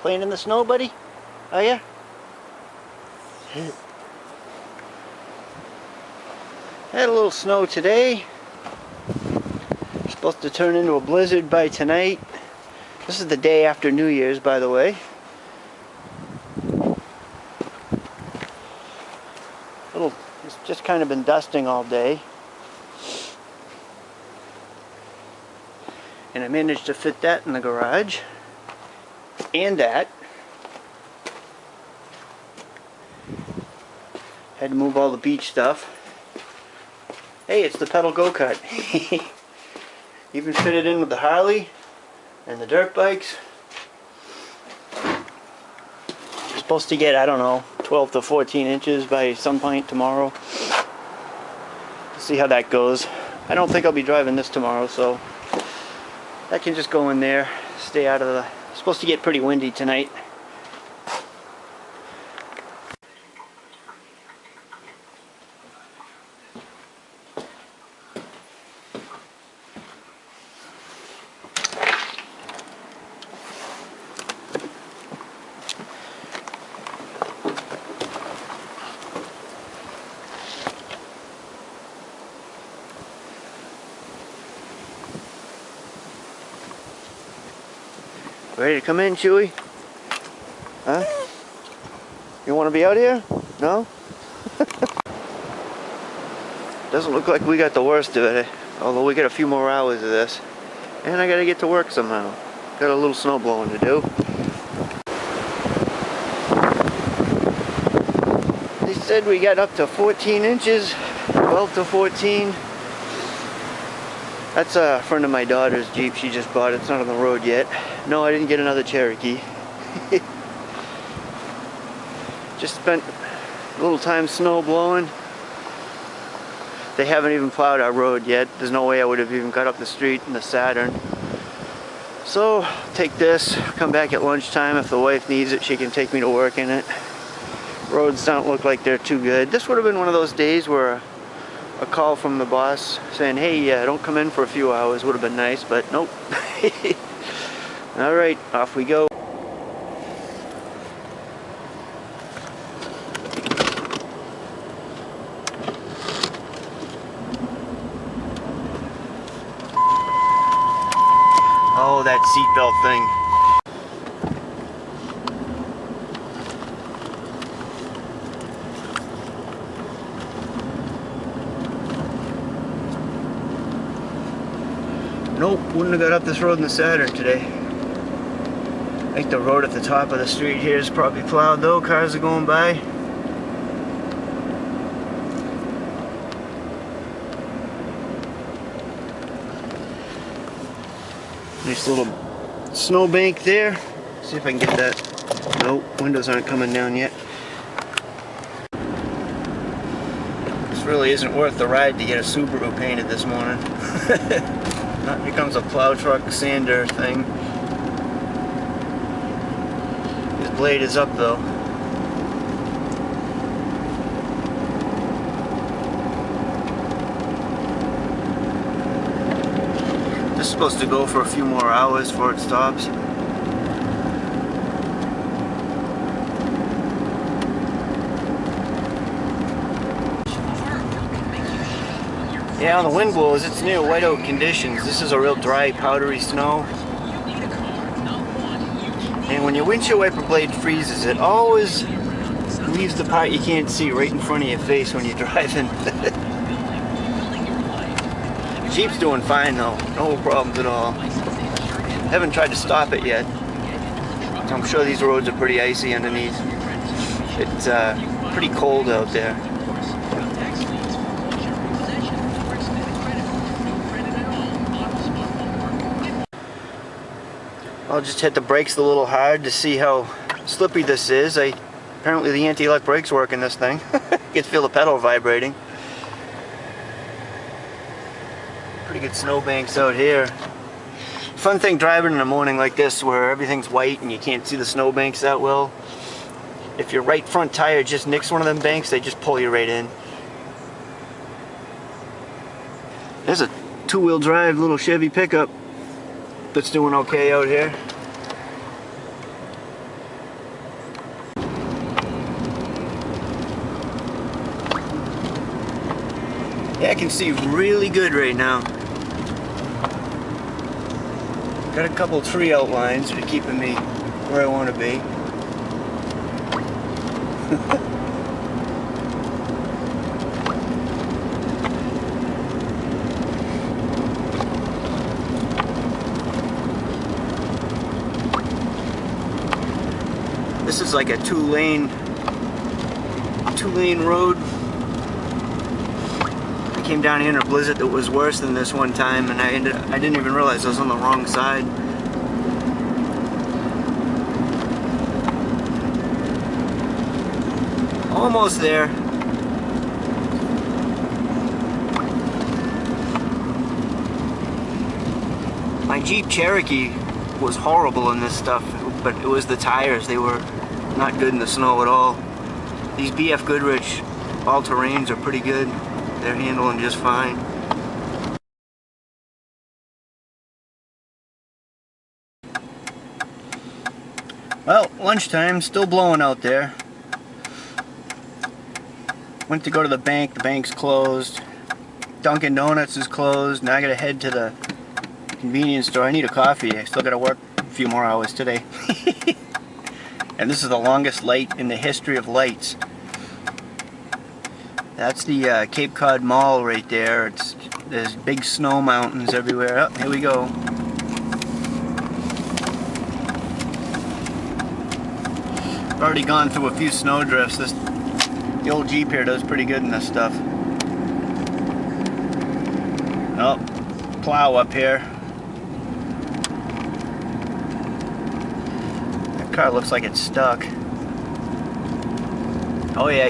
Playing in the snow, buddy? Oh yeah? Had a little snow today. Supposed to turn into a blizzard by tonight. This is the day after New Year's, by the way. It's just kind of been dusting all day. And I managed to fit that in the garage. And that. Had to move all the beach stuff. Hey, it's the pedal go-kart. Even fit it in with the Harley and the dirt bikes. You're supposed to get, I don't know, 12 to 14 inches by some point tomorrow. See how that goes. I don't think I'll be driving this tomorrow, so that can just go in there, stay out of the... It's supposed to get pretty windy tonight. Ready to come in, Chewy? Huh? You want to be out here? No? Doesn't look like we got the worst of it, although we got a few more hours of this. And I gotta get to work somehow. Got a little snow blowing to do. They said we got up to 14 inches, 12 to 14. That's a friend of my daughter's Jeep. She just bought it. It's not on the road yet. No, I didn't get another Cherokee. Just spent a little time snow blowing. They haven't even plowed our road yet. There's no way I would have even got up the street in the Saturn. So, take this, come back at lunchtime. If the wife needs it, she can take me to work in it. Roads don't look like they're too good. This would have been one of those days where a call from the boss saying, hey, don't come in for a few hours would have been nice, but nope. Alright, off we go. Oh, that seatbelt thing. Nope, wouldn't have got up this road in the Saturn today. I think the road at the top of the street here is probably plowed though. Cars are going by. Nice little snowbank there. See if I can get that. Nope, windows aren't coming down yet. This really isn't worth the ride to get a Subaru painted this morning. Not becomes a plow truck sander thing. His blade is up though. This is supposed to go for a few more hours before it stops. Yeah, on the wind blows, it's near whiteout conditions. This is a real dry, powdery snow. And when your windshield wiper blade freezes, it always leaves the part you can't see right in front of your face when you're driving. Jeep's doing fine though, no problems at all. Haven't tried to stop it yet. I'm sure these roads are pretty icy underneath. It's pretty cold out there. I'll just hit the brakes a little hard to see how slippy this is. Apparently the anti-lock brake's working this thing. You can feel the pedal vibrating. Pretty good snowbanks out here. Fun thing driving in a morning like this where everything's white and you can't see the snowbanks that well. If your right front tire just nicks one of them banks, they just pull you right in. There's a two-wheel drive little Chevy pickup that's doing okay out here. Yeah, I can see really good right now. Got a couple tree outlines that are keeping me where I want to be. This is like a two-lane road. I came down here in a blizzard that was worse than this one time, and I didn't even realize I was on the wrong side. Almost there. My Jeep Cherokee was horrible in this stuff, but it was the tires. They were not good in the snow at all. These BF Goodrich all-terrains are pretty good. They're handling just fine. Well, lunchtime, still blowing out there. Went to go to the bank's closed. Dunkin' Donuts is closed. Now I gotta head to the convenience store. I need a coffee. I still gotta work a few more hours today. And this is the longest light in the history of lights. That's the Cape Cod Mall right there. There's big snow mountains everywhere. Oh, here we go. I've already gone through a few snow drifts. The old Jeep here does pretty good in this stuff. Oh, plow up here. That car looks like it's stuck. Oh yeah,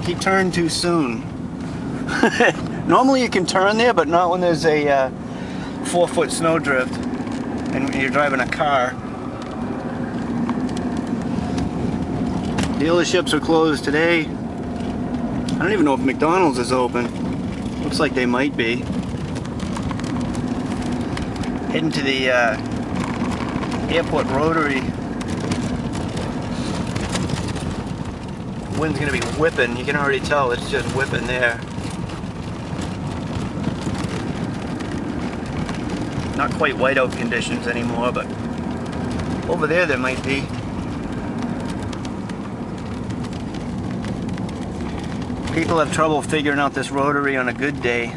he turned too soon. Normally you can turn there, but not when there's a 4-foot snow drift and you're driving a car. Dealerships are closed today. I don't even know if McDonald's is open. Looks like they might be. Heading to the airport rotary. Wind's gonna be whipping. You can already tell it's just whipping there. Not quite whiteout conditions anymore, but over there might be. People have trouble figuring out this rotary on a good day.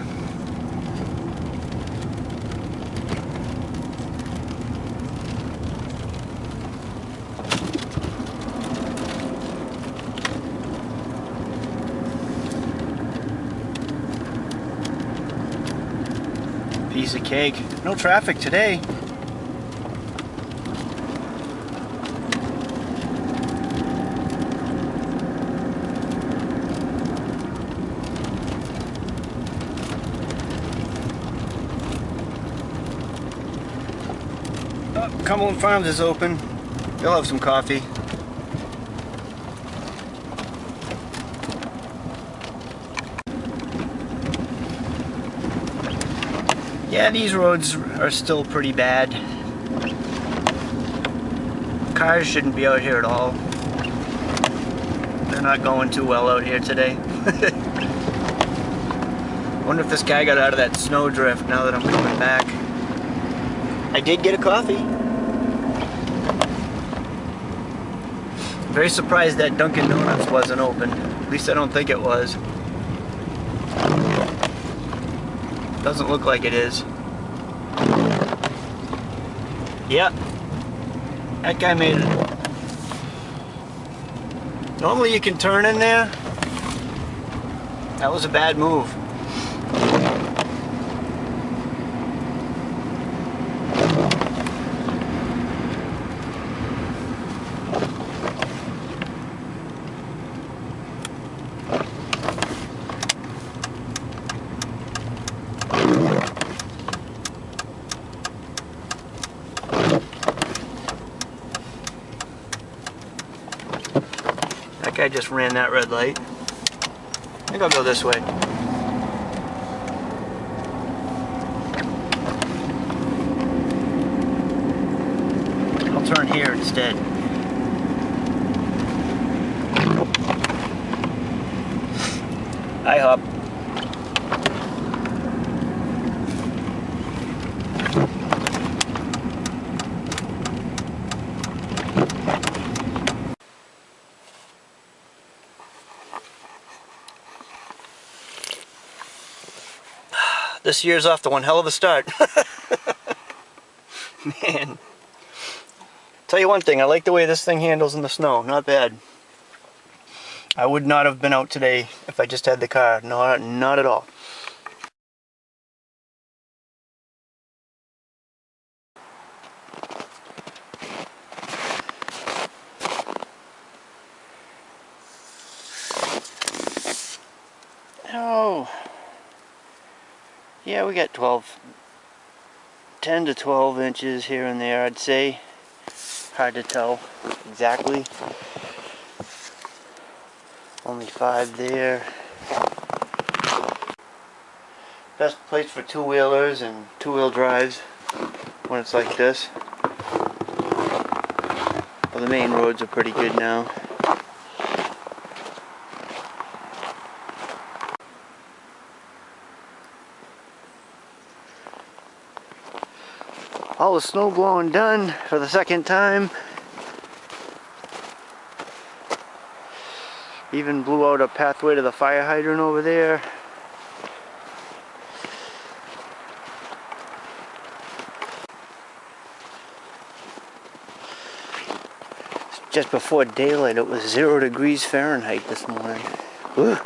Piece of cake. No traffic today. Cumberland Farms is open. They'll have some coffee. Yeah, these roads are still pretty bad. Cars shouldn't be out here at all. They're not going too well out here today. Wonder if this guy got out of that snowdrift now that I'm coming back. I did get a coffee. Very surprised that Dunkin' Donuts wasn't open. At least I don't think it was. Doesn't look like it is. Yep. That guy made it. Normally you can turn in there. That was a bad move. I just ran that red light. I think I'll go this way. I'll turn here instead. IHOP. this year's off to one hell of a start. Man. Tell you one thing, I like the way this thing handles in the snow. Not bad. I would not have been out today if I just had the car. No, not at all. Oh. Yeah, we got 10 to 12 inches here and there, I'd say. Hard to tell exactly. Only 5 there. Best place for two-wheelers and two-wheel drives when it's like this. Well, the main roads are pretty good now. All the snow blowing done for the second time. Even blew out a pathway to the fire hydrant over there. Just before daylight, it was 0 degrees Fahrenheit this morning. Ugh.